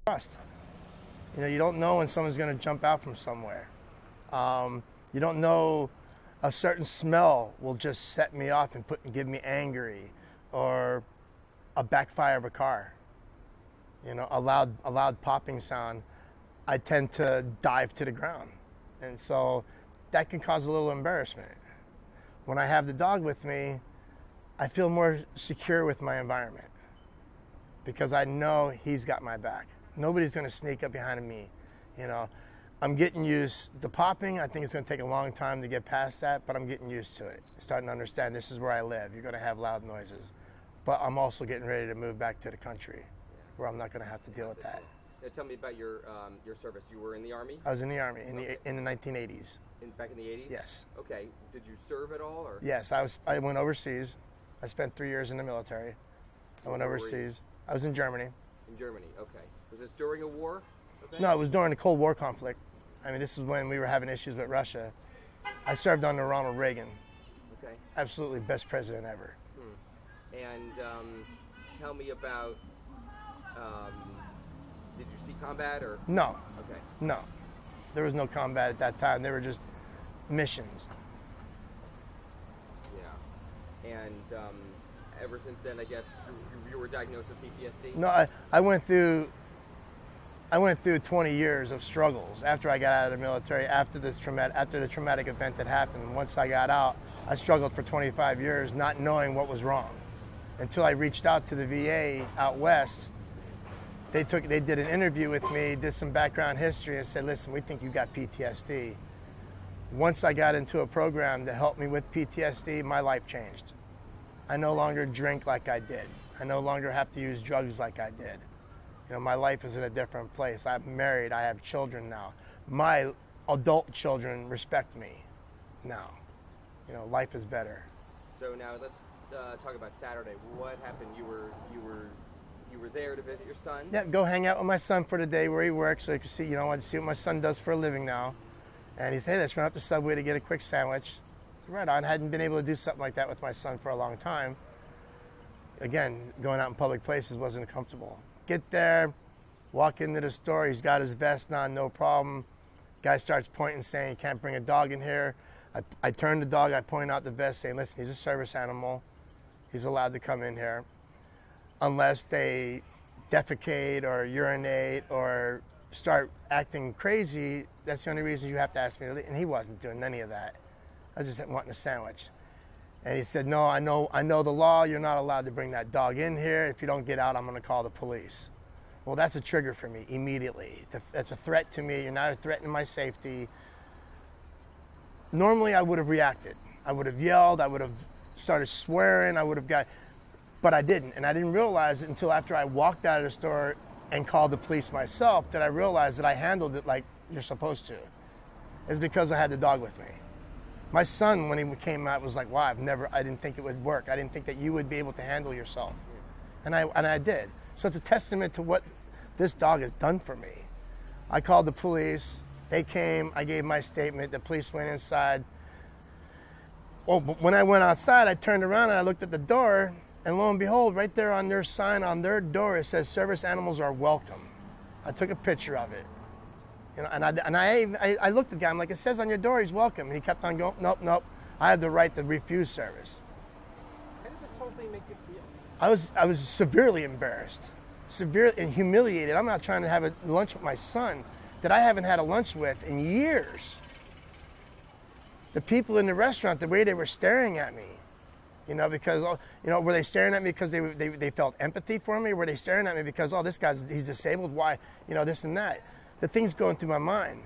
trust. You don't know when someone's going to jump out from somewhere. You don't know, a certain smell will just set me off and give me angry, or a backfire of a car. A loud popping sound, I tend to dive to the ground. And so that can cause a little embarrassment. When I have the dog with me, I feel more secure with my environment because I know he's got my back. Nobody's going to sneak up behind me. I'm getting used to popping. I think it's going to take a long time to get past that, but I'm getting used to it. Starting to understand this is where I live. You're going to have loud noises. But I'm also getting ready to move back to the country where I'm not going to have to deal with that. Now, tell me about your service. You were in the Army? I was in the Army in the 1980s. Back in the 80s? Yes. Okay. Did you serve at all? Or? Yes, I went overseas. I spent 3 years in the military. I went overseas. I was in Germany. In Germany, okay. Was this during a war? Okay. No, it was during the Cold War conflict. This is when we were having issues with Russia. I served under Ronald Reagan. Okay. Absolutely best president ever. And tell me about, did you see combat or? No. Okay. No. There was no combat at that time. They were just missions. Yeah. And ever since then, I guess, you were diagnosed with PTSD? No, I went through 20 years of struggles after I got out of the military, after the traumatic event that happened. Once I got out, I struggled for 25 years not knowing what was wrong. Until I reached out to the VA out west. They did an interview with me, did some background history, and said, listen, we think you got PTSD. Once I got into a program to help me with PTSD, my life changed. I no longer drink like I did. I no longer have to use drugs like I did. My life is in a different place. I'm married. I have children now. My adult children respect me now. Life is better. So now let's talk about Saturday. What happened? You were there to visit your son? Yeah, go hang out with my son for the day where he works, so you can see. I want to see what my son does for a living now. And he said, hey, let's run up to Subway to get a quick sandwich. Right on. Hadn't been able to do something like that with my son for a long time. Again, going out in public places wasn't comfortable. Get there, walk into the store. He's got his vest on, no problem. Guy starts pointing, saying, you can't bring a dog in here. I turn the dog, I point out the vest, saying, listen, he's a service animal. He's allowed to come in here. Unless they defecate or urinate or start acting crazy, that's the only reason you have to ask me to leave. And he wasn't doing any of that. I was just wanting a sandwich. And he said, no, I know the law. You're not allowed to bring that dog in here. If you don't get out, I'm going to call the police. Well, that's a trigger for me immediately. That's a threat to me. You're now threatening my safety. Normally, I would have reacted. I would have yelled. I would have started swearing. But I didn't. And I didn't realize it until after I walked out of the store and called the police myself that I realized that I handled it like you're supposed to. It's because I had the dog with me. My son, when he came out, was like, wow, I didn't think it would work. I didn't think that you would be able to handle yourself. And I did. So it's a testament to what this dog has done for me. I called the police. They came. I gave my statement. The police went inside. Well, when I went outside, I turned around and I looked at the door, and lo and behold, right there on their sign on their door, it says, service animals are welcome. I took a picture of it. And I looked at the guy, I'm like, it says on your door he's welcome. And he kept on going, nope, I have the right to refuse service. How did this whole thing make you feel? I was severely embarrassed, severely and humiliated. I'm not trying to have a lunch with my son that I haven't had a lunch with in years. The people in the restaurant, the way they were staring at me, because, were they staring at me because they felt empathy for me? Were they staring at me because, he's disabled, why, this and that? The thing's going through my mind.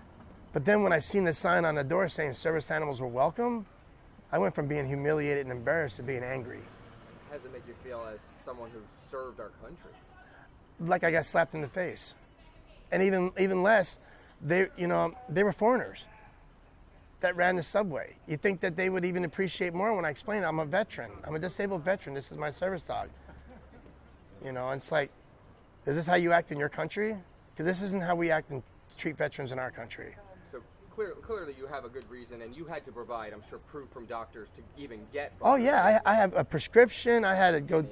But then when I seen the sign on the door saying service animals were welcome, I went from being humiliated and embarrassed to being angry. How does it make you feel as someone who served our country? Like I got slapped in the face. And even less, they were foreigners that ran the subway. You think that they would even appreciate more when I explain I'm a veteran. I'm a disabled veteran. This is my service dog. And it's like, is this how you act in your country? Because this isn't how we act and treat veterans in our country. So clearly you have a good reason, and you had to provide, I'm sure, proof from doctors to even get. Oh yeah, I have a prescription. I had to go.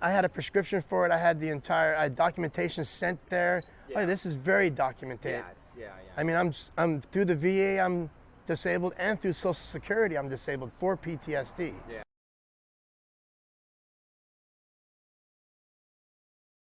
I had a prescription for it. I had I had documentation sent there. Yeah. Hey, this is very documented. Yeah, yeah. I mean, I'm through the VA, I'm disabled, and through Social Security, I'm disabled for PTSD. Yeah.